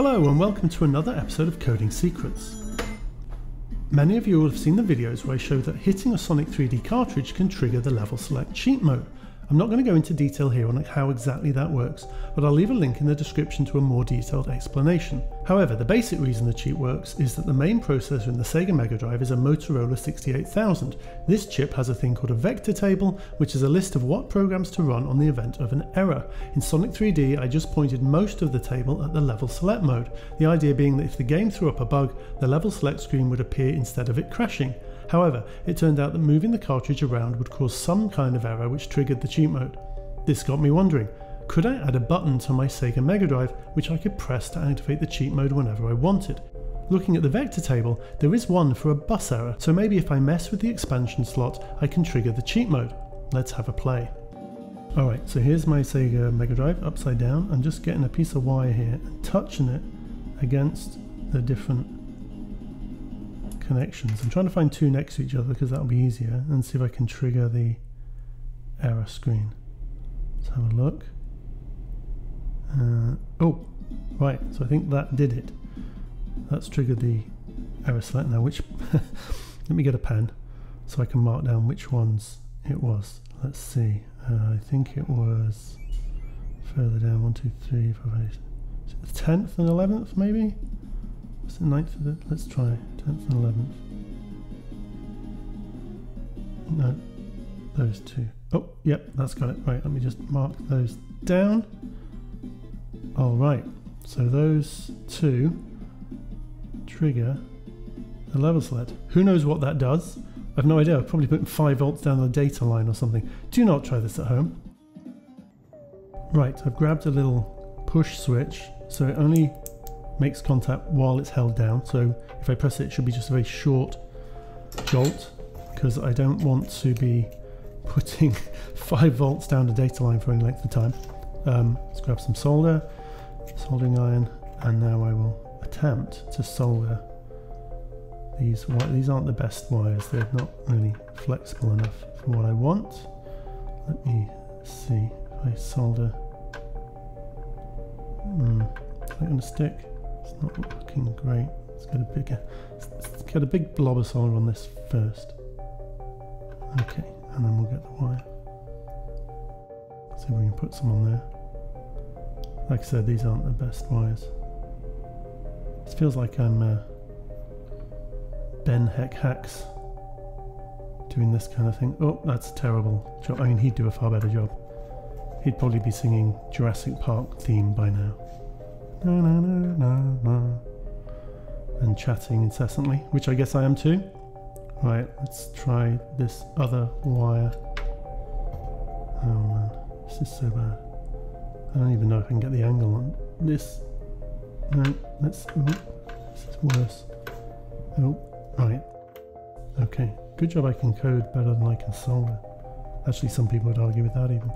Hello and welcome to another episode of Coding Secrets. Many of you will have seen the videos where I show that hitting a Sonic 3D cartridge can trigger the level select cheat mode. I'm not going to go into detail here on how exactly that works, but I'll leave a link in the description to a more detailed explanation. However, the basic reason the cheat works is that the main processor in the Sega Mega Drive is a Motorola 68000. This chip has a thing called a vector table, which is a list of what programs to run on the event of an error. In Sonic 3D, I just pointed most of the table at the level select mode, the idea being that if the game threw up a bug, the level select screen would appear instead of it crashing. However, it turned out that moving the cartridge around would cause some kind of error which triggered the cheat mode. This got me wondering, could I add a button to my Sega Mega Drive which I could press to activate the cheat mode whenever I wanted? Looking at the vector table, there is one for a bus error, so maybe if I mess with the expansion slot, I can trigger the cheat mode. Let's have a play. Alright, so here's my Sega Mega Drive upside down. I'm just getting a piece of wire here and touching it against the different connections. I'm trying to find two next to each other because that'll be easier, and see if I can trigger the error screen. Let's have a look. Oh, right, so I think that did it. That's triggered the error select now, which let me get a pen so I can mark down which ones it was. Let's see, I think it was further down, 1, 2, 3, 4, 5, the 10th and 11th maybe? What's the 9th? Let's try 10th and 11th. No, those two. Oh, yep, that's got it. Right, let me just mark those down. All right, so those two trigger the level select. Who knows what that does? I've no idea. I've probably put 5 volts down the data line or something. Do not try this at home. Right, I've grabbed a little push switch, so it only makes contact while it's held down. So if I press it, it should be just a very short jolt, because I don't want to be putting 5 volts down the data line for any length of time. Let's grab some soldering iron, and now I will attempt to solder these. These aren't the best wires, they're not really flexible enough for what I want. Let me see if I solder. Is that going to stick? It's not looking great. Let's get a big blob of solder on this first. Okay, and then we'll get the wire. See if we can put some on there. Like I said, these aren't the best wires. It feels like I'm Ben Heck Hacks doing this kind of thing. Oh, that's a terrible job. I mean, he'd do a far better job. He'd probably be singing Jurassic Park theme by now. Na, na, na, na, na. And chatting incessantly, which I guess I am too. Right, let's try this other wire. Oh man, this is so bad. I don't even know if I can get the angle on this. No, this is worse. Oh, right. Okay, good job I can code better than I can solder. Actually, some people would argue with that even.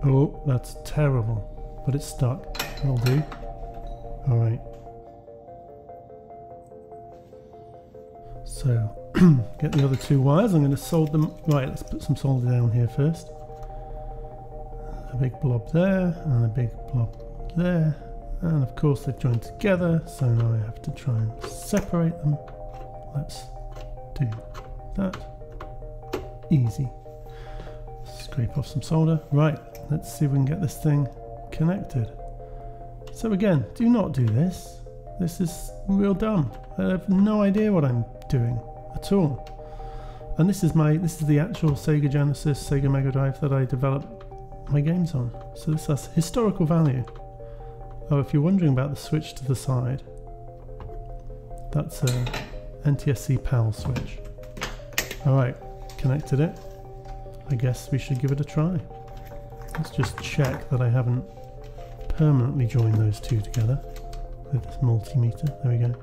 Oh, that's terrible, but it's stuck. That'll do. Alright. So, get the other two wires. I'm going to solder them. Right, let's put some solder down here first. A big blob there, and a big blob there. And of course they've joined together, so now I have to try and separate them. Let's do that. Easy. Scrape off some solder. Right, let's see if we can get this thing connected. So again, do not do this. This is real dumb. I have no idea what I'm doing at all. And this is the actual Sega Genesis, Sega Mega Drive that I developed my games on. So this has historical value. Oh, if you're wondering about the switch to the side, that's a NTSC PAL switch. Alright, connected it. I guess we should give it a try. Let's just check that I haven't permanently joined those two together with this multimeter. There we go.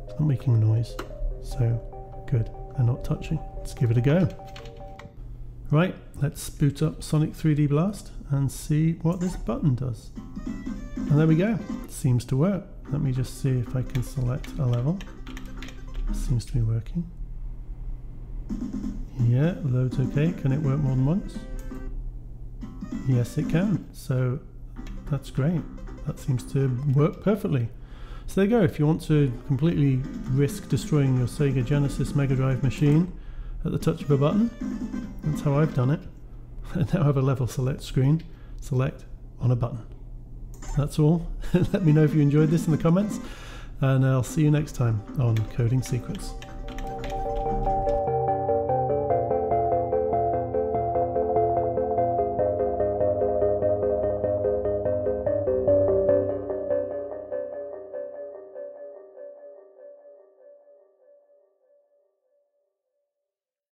It's not making a noise. So, good. They're not touching. Let's give it a go. Right, let's boot up Sonic 3D Blast and see what this button does. And there we go. It seems to work. Let me just see if I can select a level. It seems to be working. Yeah, loads okay. Can it work more than once? Yes, it can. So that's great. that seems to work perfectly. So there you go. If you want to completely risk destroying your Sega Genesis Mega Drive machine at the touch of a button, that's how I've done it. I now have a level select screen. Select on a button. That's all. Let me know if you enjoyed this in the comments, and I'll see you next time on Coding Secrets.